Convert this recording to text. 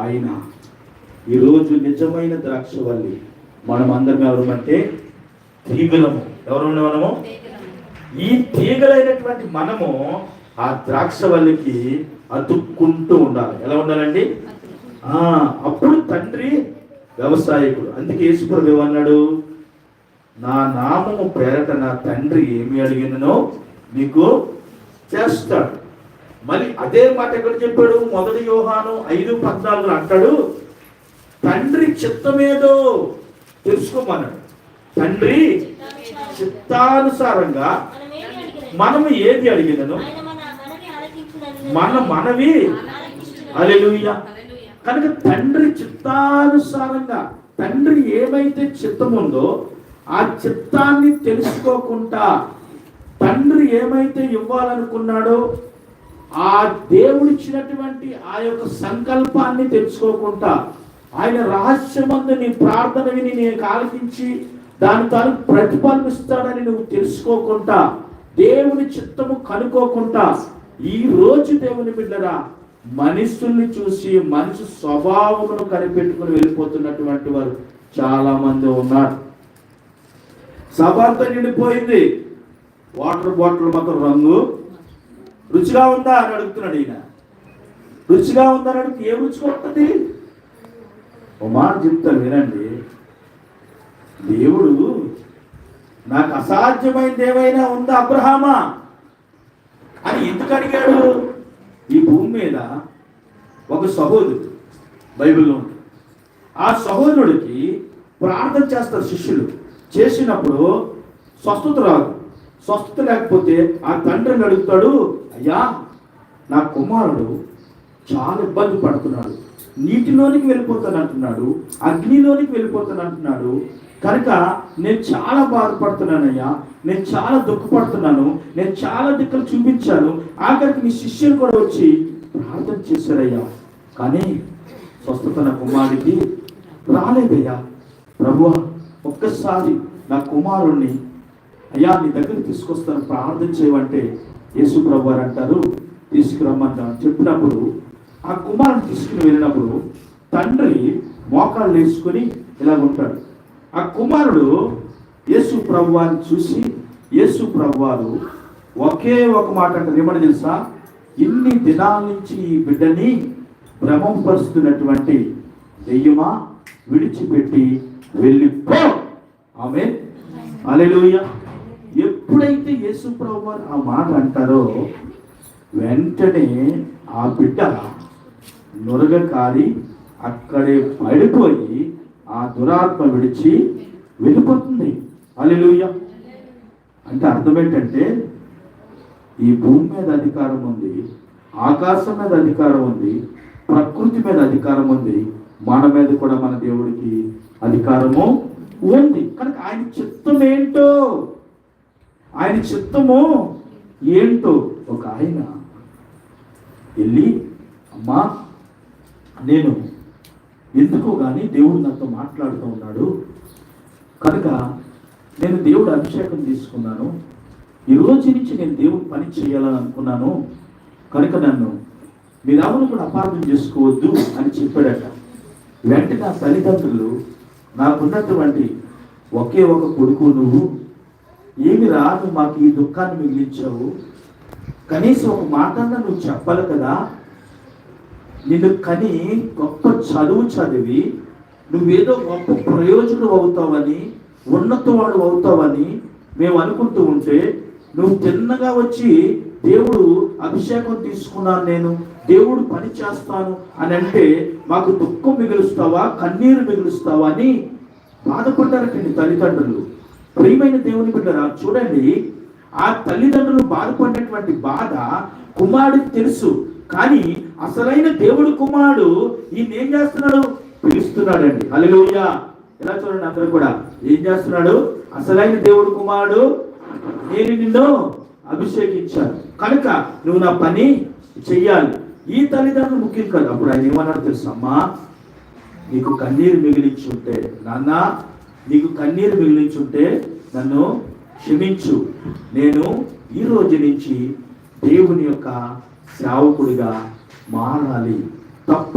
ఆయన. ఈరోజు నిజమైన ద్రాక్షవల్లి మనం అందరం ఎవరమంటే తీగలము. ఎవరు మనము? ఈ తీగలైనటువంటి మనము ఆ ద్రాక్షవల్లికి అతుక్కుంటూ ఉండాలి. ఎలా ఉండాలండి? అప్పుడు తండ్రి వ్యవసాయకుడు. అందుకే యేసుప్రభు ఏమన్నాడు? నా నామము పేరట నా తండ్రి ఏమి అడిగిననో మీకు చేస్తాడు. మళ్ళీ అదే మాట ఎక్కడ చెప్పాడు? 1 యోహాను 5:14 అంటాడు, తండ్రి చిత్తమేదో తెలుసుకోమన్నాడు. తండ్రి చిత్తానుసారంగా మనము ఏది అడిగినను మన మనవి. హల్లెలూయా. కనుక తండ్రి చిత్తానుసారంగా, తండ్రి ఏమైతే చిత్తం ఉందో ఆ చిత్తాన్ని తెలుసుకోకుండా, తండ్రి ఏమైతే ఇవ్వాలనుకున్నాడో ఆ దేవుడిచ్చినటువంటి ఆ యొక్క సంకల్పాన్ని తెలుసుకోకుండా, ఆయన రహస్యమందు నీ ప్రార్థన విని నీకు ఆలకించి దాని తాను ప్రతిఫలమిస్తాడని నువ్వు తెలుసుకోకుండా, దేవుని చిత్తము కనుక్కోకుండా, ఈ రోజు దేవుని బిడ్డరా మనుషుల్ని చూసి మనిషి స్వభావమును కనిపెట్టుకుని వెళ్ళిపోతున్నటువంటి వారు చాలా మంది ఉన్నారు. సభంతా నిండిపోయింది, వాటర్ బాటిల్ మాత్రం రంగు రుచిగా ఉందా అని అడుగుతున్నాడు ఈయన. రుచిగా ఉందని అడిగితే ఏ రుచిగా ఉంటుంది? ఓ మాట చెప్తాను వినండి. దేవుడు నాకు అసాధ్యమైనది ఏమైనా ఉందా అబ్రహామా అని ఎందుకు అడిగాడు? ఈ భూమి మీద ఒక సహోదరుడు బైబిల్లో ఉంది. ఆ సహోదరుడికి ప్రార్థన చేస్తారు శిష్యులు. చేసినప్పుడు స్వస్థత రాదు. స్వస్థత లేకపోతే ఆ తండ్రిని అడుగుతాడు, అయ్యా నా కుమారుడు చాలా ఇబ్బంది పడుతున్నాడు, నీటిలోనికి వెళ్ళిపోతాను అంటున్నాడు, అగ్నిలోనికి వెళ్ళిపోతాను అంటున్నాడు, కనుక నేను చాలా బాధపడుతున్నానయ్యా, నేను చాలా దుఃఖపడుతున్నాను, నేను చాలా దిక్కులు చూపించాను, ఆఖరికి నీ శిష్యులు కూడా వచ్చి ప్రార్థన చేశారయ్యా, కానీ స్వస్థత నా కుమారుడికి రాలేదయ్యా. ప్రభువా ఒక్కసారి నా కుమారుణ్ణి అయ్యా నీ దగ్గరికి తీసుకొస్తాను, ప్రార్థన చేయమంటే యేసు ప్రభు వారు అంటారు తీసుకురమ్మంటాను. చెప్పినప్పుడు ఆ కుమారుని తీసుకుని వెళ్ళినప్పుడు తండ్రి మోకాళ్ళు వేసుకొని ఇలా ఉంటాడు. ఆ కుమారుడు యేసు ప్రభు వారిని చూసి యేసు ప్రభు వారు ఒకే ఒక మాట అంటారు. ఏమని తెలుసా? ఇన్ని దినాల నుంచి ఈ బిడ్డని భ్రమంపరుస్తున్నటువంటి దెయ్యమా విడిచిపెట్టి వెళ్ళిపో. ఆమేన్. హల్లెలూయా. ఎప్పుడైతే యేసు ప్రభు వారు ఆ మాట అంటారో వెంటనే ఆ బిడ్డ నొరగ కారి అక్కడే పడిపోయి ఆ దురాత్మ విడిచి వెళ్ళిపోతుంది. హల్లెలూయా. అంటే అర్థం ఏంటంటే ఈ భూమి మీద అధికారం ఉంది, ఆకాశం మీద అధికారం ఉంది, ప్రకృతి మీద అధికారం ఉంది, మన మీద కూడా మన దేవుడికి అధికారము ఉంది. కనుక ఆయన చిత్తం ఏంటో, ఆయన చిత్తము ఏంటో ఒక ఆయన వెళ్ళి, అమ్మా నేను ఎందుకో కానీ దేవుడు నాతో మాట్లాడుతూ ఉన్నాడు, కనుక నేను దేవుడు అభిషేకం తీసుకున్నాను, ఈ రోజు నుంచి నేను దేవుడు పని చేయాలని అనుకున్నాను, కనుక నన్ను మీరెవరు కూడా అపార్థం చేసుకోవద్దు అని చెప్పాడట. వెంటనే ఆ తల్లిదండ్రులు, నాకున్నటువంటి ఒకే ఒక కొడుకు నువ్వు, ఏమి రాదు మాకు ఈ దుఃఖాన్ని మిగిలించావు, కనీసం ఒక మాటన్నా నువ్వు చెప్పాలి కదా, నిన్ను కని గొప్ప చదువు చదివి నువ్వేదో గొప్ప ప్రయోజనం అవుతావని, ఉన్నతవాడు అవుతావని మేము అనుకుంటూ ఉంటే నువ్వు తిన్నగా వచ్చి దేవుడు అభిషేకం తీసుకున్నాను, నేను దేవుడు పని చేస్తాను అని అంటే మాకు దుఃఖం మిగులుస్తావా, కన్నీరు మిగులుస్తావా అని బాధపడ్డారటండి తల్లిదండ్రులు. ప్రియమైన దేవుని బిడ్డరా చూడండి, ఆ తల్లిదండ్రులు బాధపడినటువంటి బాధ కుమారుడికి తెలుసు. కానీ అసలైన దేవుడు కుమారుడు ఈయన ఏం చేస్తున్నాడు? పిలుస్తున్నాడండి. హల్లెలూయా. ఎలా చూడండి అందరూ కూడా ఏం చేస్తున్నాడు? అసలైన దేవుడు కుమారుడు, నేను నిన్ను అభిషేకించాను కనుక నువ్వు నా పని చెయ్యాలి. ఈ తల్లిదండ్రులు ముఖ్యం కాదు. అప్పుడు ఆయన ఏమన్నాడు తెలుసు? అమ్మా నీకు కన్నీరు మిగిలించుంటే, నాన్న నీకు కన్నీరు మిగిలించుంటే నన్ను క్షమించు, నేను ఈ రోజు నుంచి దేవుని యొక్క సేవకుడిగా మారాలి, తప్ప